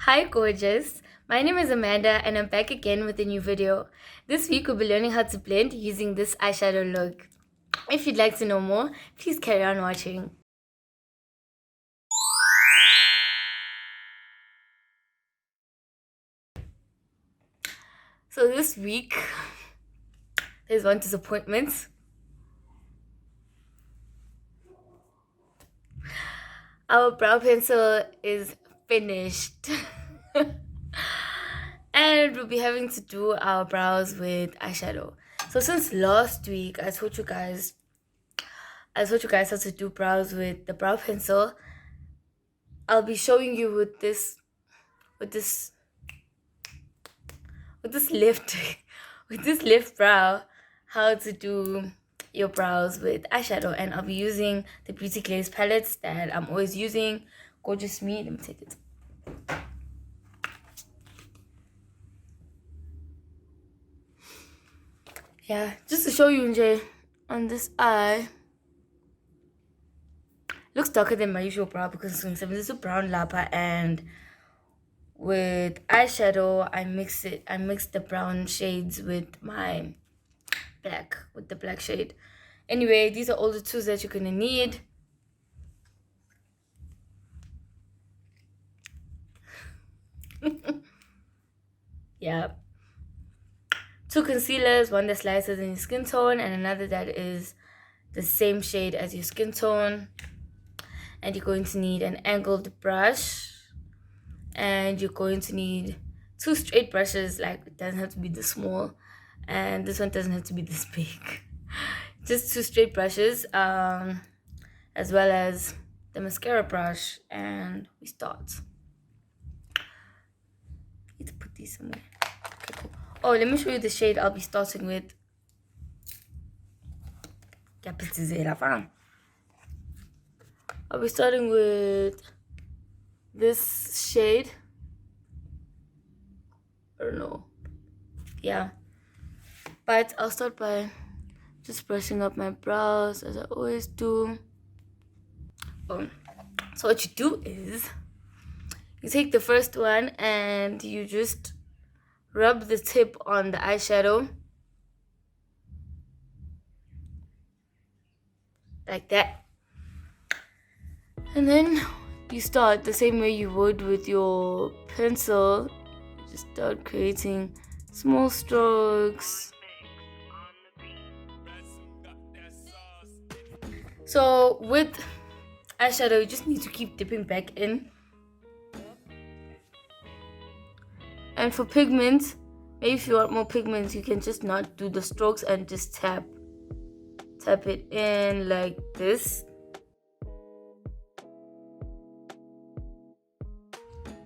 Hi gorgeous, my name is Amanda and I'm back again with a new video. This week we'll be learning how to blend using this eyeshadow look. If you'd like to know more, please carry on watching. So this week, there's one disappointment. Our brow pencil is finished. And we'll be having to do our brows with eyeshadow. So since last week I taught you guys how to do brows with the brow pencil, I'll be showing you with this lift with this lift brow how to do your brows with eyeshadow. And I'll be using the Beauty Glazed palettes that I'm always using. Gorgeous me. Let me take it. Yeah, just to show you, Nje, on this eye, looks darker than my usual brow because it's a brown lapa, and with eyeshadow I mix the brown shades with my the black shade. Anyway, these are all the tools that you're gonna need. Yeah, 2 concealers, one that's lighter than your skin tone and another that is the same shade as your skin tone. And you're going to need an angled brush, and you're going to need 2 straight brushes. Like, it doesn't have to be this small, and this one doesn't have to be this big. Just 2 straight brushes, as well as the mascara brush. And we start. I need to put these somewhere. Okay, cool. Oh, let me show you the shade I'll be starting with. I'll be starting with this shade. I don't know. Yeah. But I'll start by just brushing up my brows as I always do. So what you do is you take the first one and you just rub the tip on the eyeshadow like that, and then you start the same way you would with your pencil. Just start creating small strokes. So with eyeshadow, you just need to keep dipping back in. And for pigment, maybe if you want more pigment, you can just not do the strokes and just tap it in like this.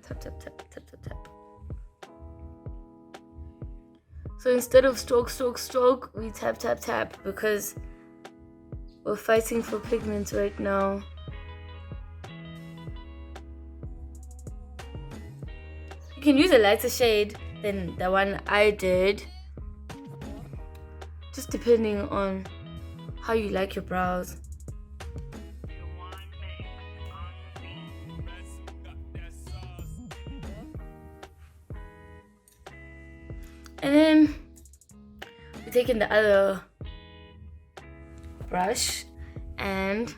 Tap, tap, tap, tap, tap, tap. So instead of stroke, stroke, stroke, we tap, tap, tap, because we're fighting for pigment right now. You can use a lighter shade than the one I did, just depending on how you like your brows. And then we're taking the other brush and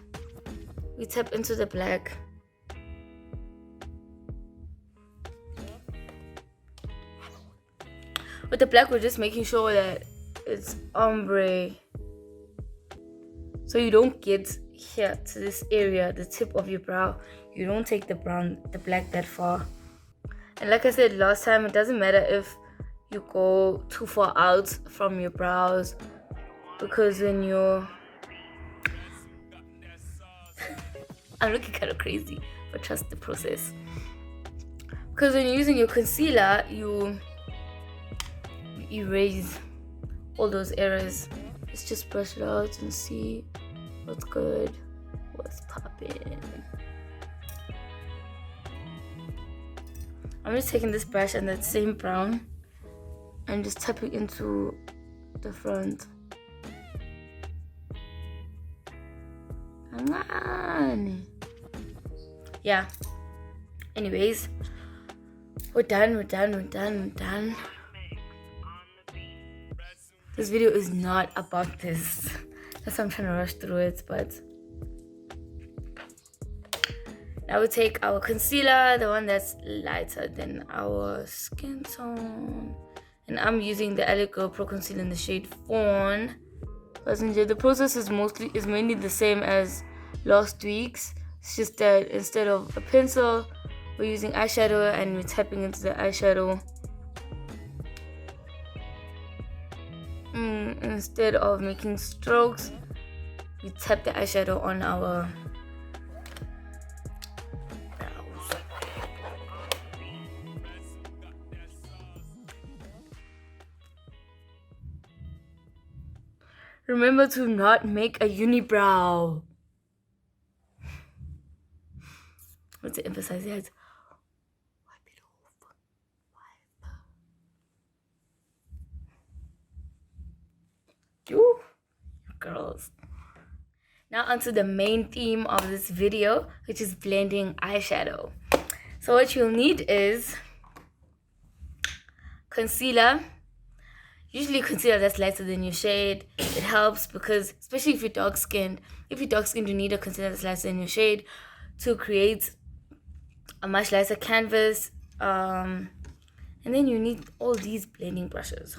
we tap into the black. With the black, we're just making sure that it's ombre, so you don't get here to this area, the tip of your brow. You don't take the black that far. And like I said last time, it doesn't matter if you go too far out from your brows, because when you're I'm looking kind of crazy, but trust the process. Because when you're using your concealer, you erase all those errors. Let's just brush it out and see what's good, what's popping. I'm just taking this brush and that same brown and just tapping into the front. Come on. Yeah. Anyways, We're done. This video is not about this. That's why I'm trying to rush through it, but now we take our concealer, the one that's lighter than our skin tone. And I'm using the P.R.O concealer in the shade Fawn. Passenger, the process is mainly the same as last week's. It's just that instead of a pencil, we're using eyeshadow and we're tapping into the eyeshadow. Instead of making strokes, we tap the eyeshadow on our brows. Remember to not make a unibrow. Let's emphasize that. Wipe it off. You girls. Now onto the main theme of this video, which is blending eyeshadow. So what you'll need is concealer. Usually concealer that's lighter than your shade. It helps because, especially if you're dark skinned, you need a concealer that's lighter than your shade to create a much lighter canvas. And then you need all these blending brushes.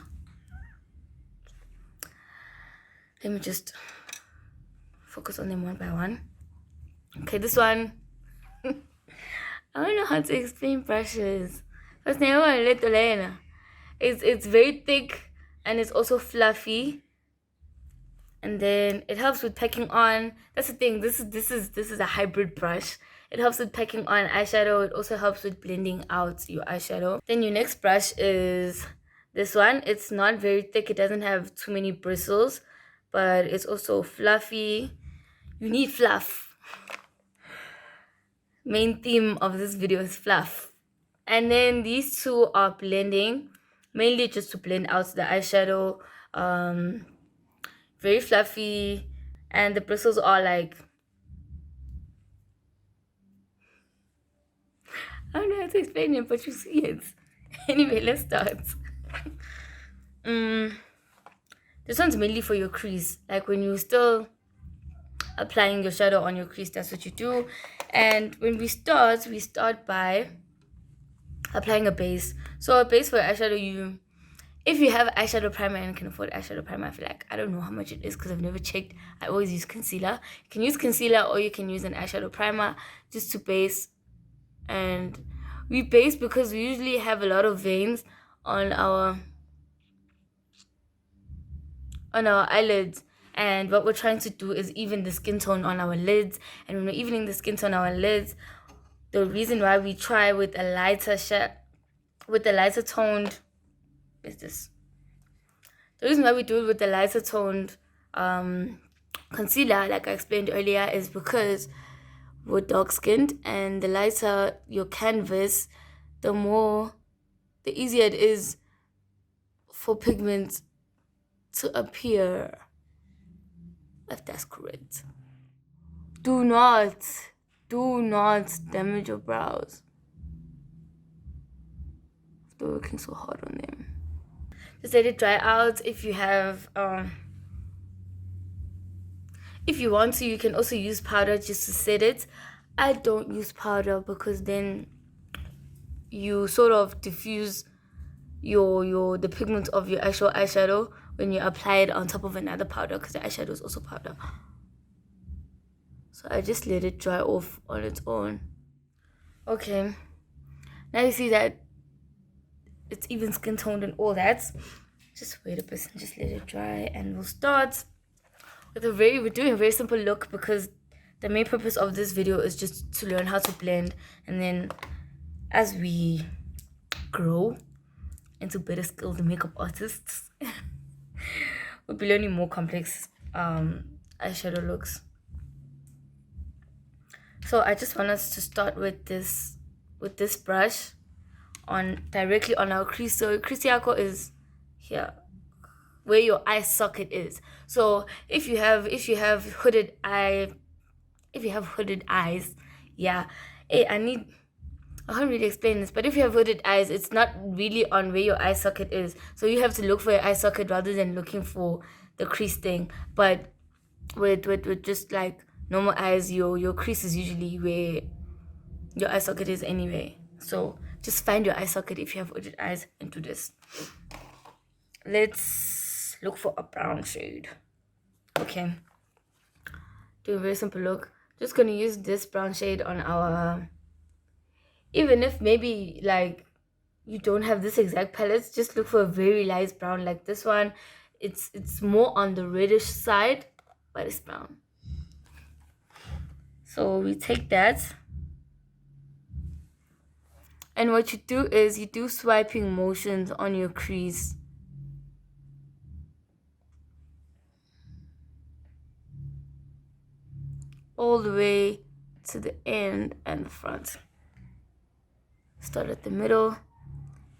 Let me just focus on them one by one. Okay, this one. I don't know how to explain brushes. First name it's very thick and it's also fluffy. And then it helps with packing on. That's the thing. This is a hybrid brush. It helps with packing on eyeshadow. It also helps with blending out your eyeshadow. Then your next brush is this one. It's not very thick. It doesn't have too many bristles, but it's also fluffy. You need fluff. Main theme of this video is fluff. And then these two are blending, mainly just to blend out the eyeshadow. Very fluffy, and the bristles are like, I don't know how to explain it, but you see it. Anyway, let's start. This one's mainly for your crease. Like when you're still applying your shadow on your crease, that's what you do. And when we start by applying a base. So a base for eyeshadow, if you have eyeshadow primer and can afford eyeshadow primer, I feel like, I don't know how much it is because I've never checked. I always use concealer. You can use concealer or you can use an eyeshadow primer just to base. And we base because we usually have a lot of veins on our eyelids. And what we're trying to do is even the skin tone on our lids. And when we're evening the skin tone on our lids, the reason why we try with a lighter toned, the reason why we do it with the lighter toned concealer, like I explained earlier, is because we're dark skinned, and the lighter your canvas, the easier it is for pigment to appear, if that's correct. Do not damage your brows. They're working so hard on them. Just let it dry out. If you have if you want to, you can also use powder just to set it. I don't use powder because then you sort of diffuse the pigment of your actual eyeshadow when you apply it on top of another powder, because the eyeshadow is also powder. So I just let it dry off on its own. Okay, now you see that it's even skin toned and all that. Just wait a bit and just let it dry, and we'll start with we're doing a very simple look because the main purpose of this video is just to learn how to blend, and then as we grow into better skilled makeup artists, we'll be learning more complex eyeshadow looks. So I just want us to start with this brush directly on our crease. So crease is here, where your eye socket is. So if you have hooded eyes, yeah. Hey, I can't really explain this, but if you have hooded eyes, it's not really on where your eye socket is. So you have to look for your eye socket rather than looking for the crease thing. But with just like normal eyes, your crease is usually where your eye socket is anyway. So just find your eye socket if you have hooded eyes and do this. Let's look for a brown shade. Okay. Do a very simple look. Just gonna use this brown shade on our, even if maybe like you don't have this exact palette, just look for a very light brown like this one. It's more on the reddish side, but it's brown. So we take that, and what you do is you do swiping motions on your crease. All the way to the end and the front. Start at the middle.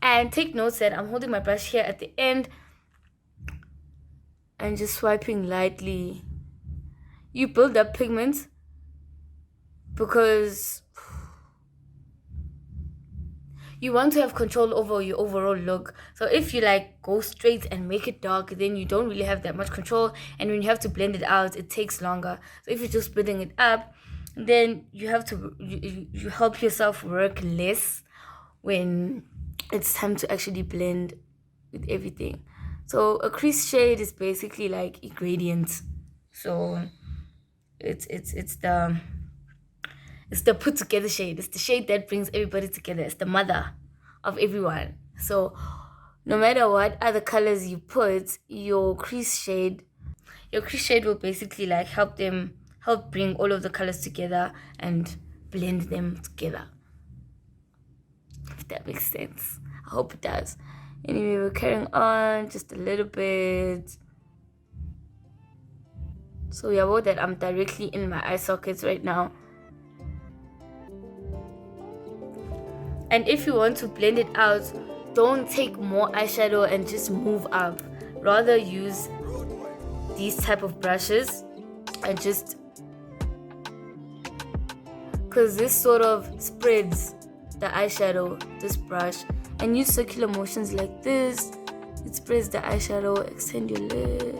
And take note that I'm holding my brush here at the end and just swiping lightly. You build up pigment because you want to have control over your overall look. So if you like go straight and make it dark, then you don't really have that much control, and when you have to blend it out, it takes longer. So if you're just building it up, then you have to you help yourself work less when it's time to actually blend with everything. So a crease shade is basically like a gradient. So it's the put together shade. It's the shade that brings everybody together. It's the mother of everyone. So no matter what other colors you put, your crease shade will basically like help bring all of the colors together and blend them together. If that makes sense. I hope it does. Anyway, we're carrying on just a little bit. So yeah, well, that I'm directly in my eye sockets right now. And if you want to blend it out, don't take more eyeshadow and just move up. Rather use these type of brushes and just, because this sort of spreads the eyeshadow, this brush, and use circular motions like this. It spreads the eyeshadow. Extend your lid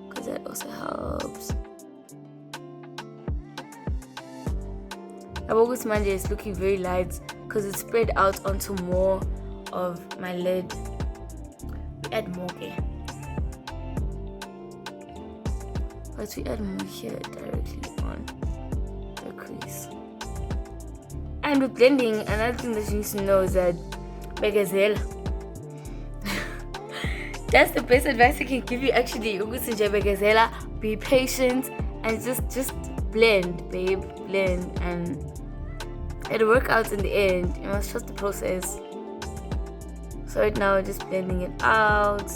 because that also helps. Abogus Manje is looking very light because it's spread out onto more of my lid. We add more here. But we add more here directly on the crease. And with blending, another thing that you need to know is that Begazelle. That's the best advice I can give you actually. Be patient and just blend, babe. Blend, and it'll work out in the end. You must trust the process. So right now we're just blending it out.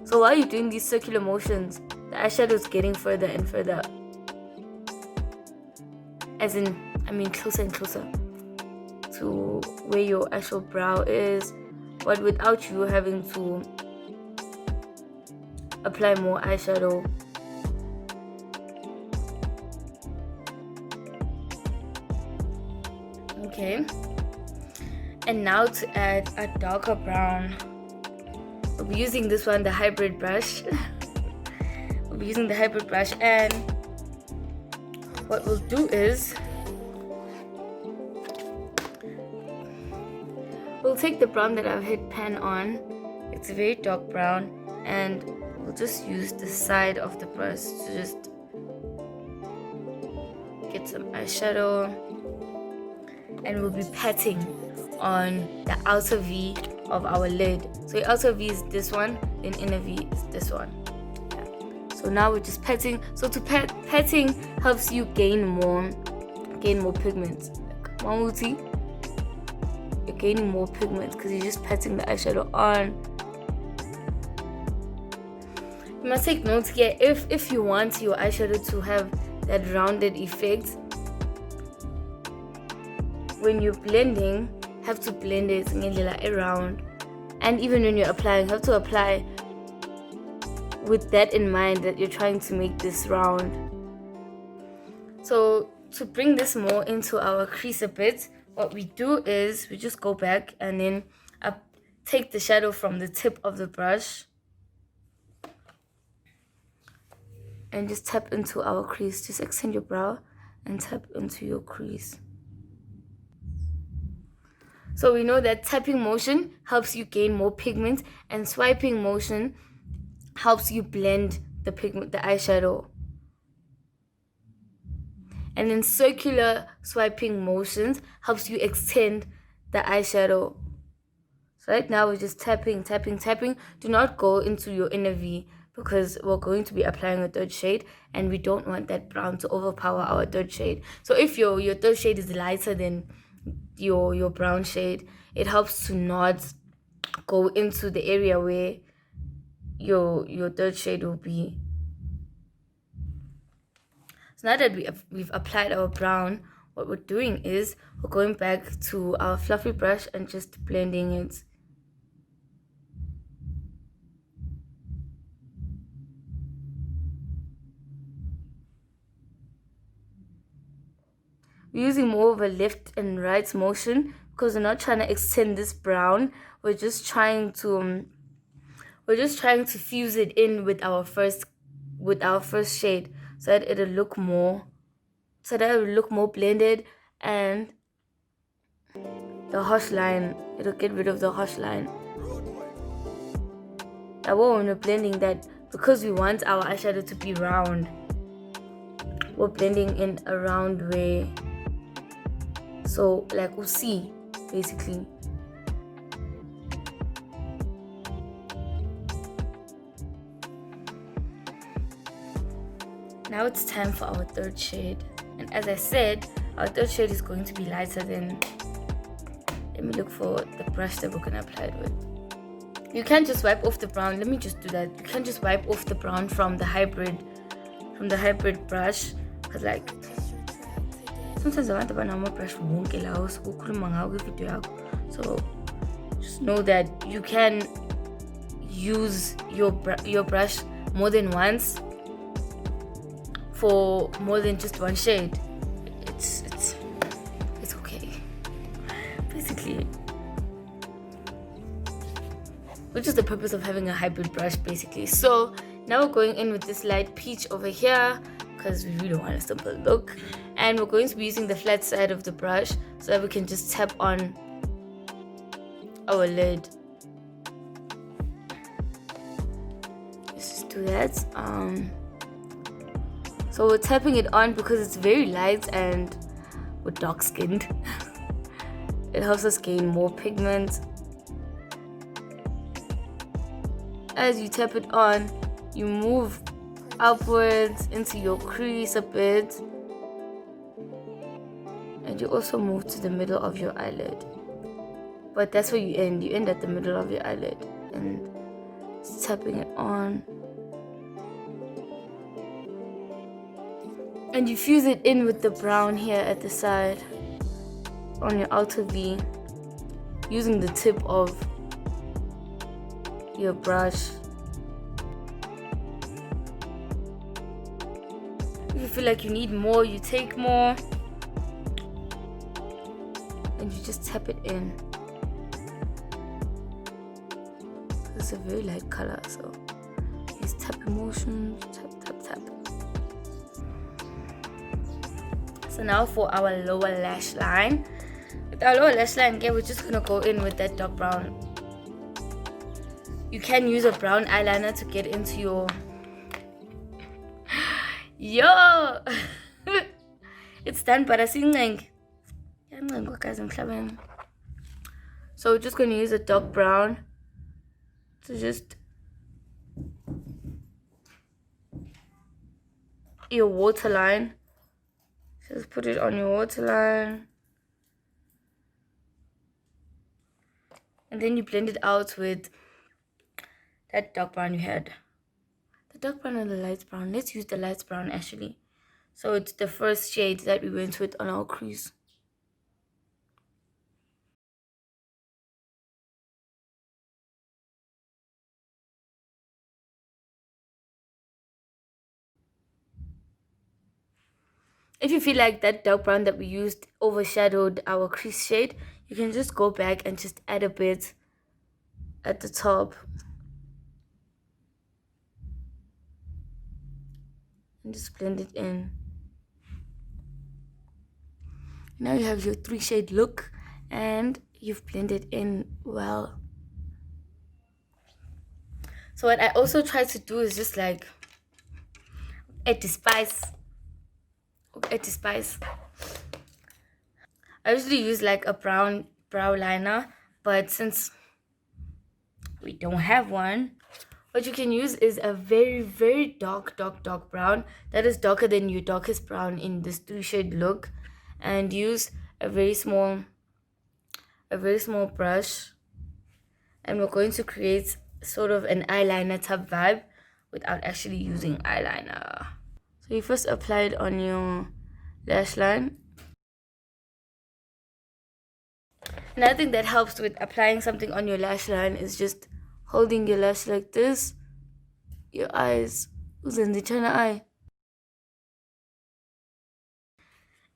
So while you're doing these circular motions, the eyeshadow is getting further and further. Closer and closer to where your actual brow is, but without you having to apply more eyeshadow. Okay, and now to add a darker brown, we'll be using this one, the hybrid brush. And what we'll do is we'll take the brown that I've hit pan on. It's a very dark brown, and we'll just use the side of the brush to just get some eyeshadow, and we'll be patting on the outer V of our lid. So the outer V is this one, then inner V is this one. Yeah. So now we're just patting. So to patting helps you gain more pigment. Like Mamuti, you're gaining more pigment because you're just patting the eyeshadow on. You must take note here, if you want your eyeshadow to have that rounded effect, when you're blending, have to blend it around, and even when you're applying, have to apply with that in mind, that you're trying to make this round. So to bring this more into our crease a bit, what we do is we just go back and then take the shadow from the tip of the brush and just tap into our crease. Just extend your brow and tap into your crease. So we know that tapping motion helps you gain more pigment, and swiping motion helps you blend the pigment, the eyeshadow. And then circular swiping motions helps you extend the eyeshadow. So right now we're just tapping, tapping, tapping. Do not go into your inner V because we're going to be applying a third shade and we don't want that brown to overpower our third shade. So if your third shade is lighter than your brown shade, it helps to not go into the area where your third shade will be. So now that we've applied our brown, what we're doing is we're going back to our fluffy brush and just blending it. We're using more of a left and right motion because we're not trying to extend this brown. We're just trying to fuse it in with our first shade so that it'll look more blended, and the harsh line, it'll get rid of the harsh line. Now when we're blending that, because we want our eyeshadow to be round, we're blending in a round way. So like we'll see, basically. Now it's time for our third shade. And as I said, our third shade is going to be lighter than... Let me look for the brush that we're going to apply it with. You can't just wipe off the brown. Let me just do that. You can't just wipe off the brown from the hybrid brush. Because like... Sometimes I want to buy a brush won't get out. So just know that you can use your brush more than once for more than just one shade. It's okay, basically. Which is the purpose of having a hybrid brush, basically. So now we're going in with this light peach over here because we really want a simple look, and we're going to be using the flat side of the brush so that we can just tap on our lid. Let's just do that. So we're tapping it on because it's very light and we're dark skinned. It helps us gain more pigment. As you tap it on, you move upwards into your crease a bit, and you also move to the middle of your eyelid. But that's where you end at the middle of your eyelid, and just tapping it on. And you fuse it in with the brown here at the side on your outer V using the tip of your brush. If you feel like you need more, you take more and you just tap it in. It's a very light color, so use tapping motion, tap, tap, tap. So now for our lower lash line. With our lower lash line, we're just gonna go in with that dark brown. You can use a brown eyeliner to get into your... Yo! It's done, but I think like... So we're just gonna use a dark brown to just... your waterline. Just put it on your waterline. And then you blend it out with that dark brown you had. The dark brown and the light brown. Let's use the light brown actually. So it's the first shade that we went with on our crease. If you feel like that dark brown that we used overshadowed our crease shade, you can just go back and just add a bit at the top. And just blend it in. Now you have your 3-shade look and you've blended in well. So what I also try to do is just like add the spice. I usually use like a brown brow liner, but since we don't have one, what you can use is a very, very dark brown that is darker than your darkest brown in this 3-shade look, and use a very small brush, and we're going to create sort of an eyeliner type vibe without actually using eyeliner. So you first apply it on your lash line. Another thing that helps with applying something on your lash line is just holding your lash like this, your eyes, uzenzichana eye,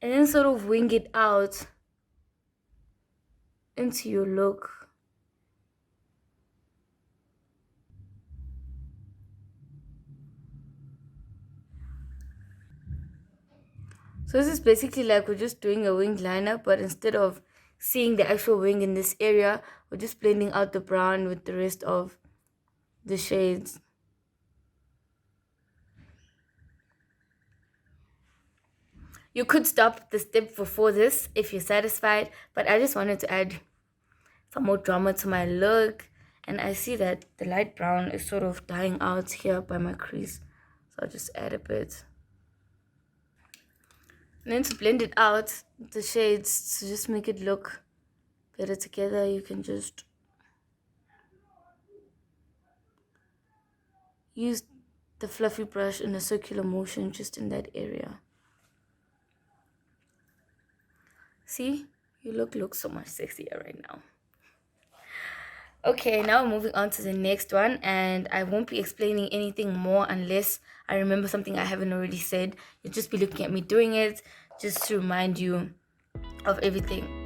and then sort of wing it out into your look. So this is basically like we're just doing a wing liner, but instead of seeing the actual wing in this area, we're just blending out the brown with the rest of the shades. You could stop the step before this if you're satisfied, but I just wanted to add some more drama to my look, and I see that the light brown is sort of dying out here by my crease, so I'll just add a bit. And then to blend it out, the shades, to just make it look better together, you can just use the fluffy brush in a circular motion just in that area. See, your look looks so much sexier right now. Okay, now moving on to the next one, and I won't be explaining anything more unless I remember something I haven't already said. You'll just be looking at me doing it just to remind you of everything.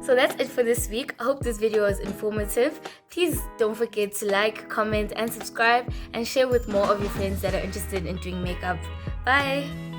So that's it for this week. I hope this video was informative. Please don't forget to like, comment, and subscribe, and share with more of your friends that are interested in doing makeup. Bye!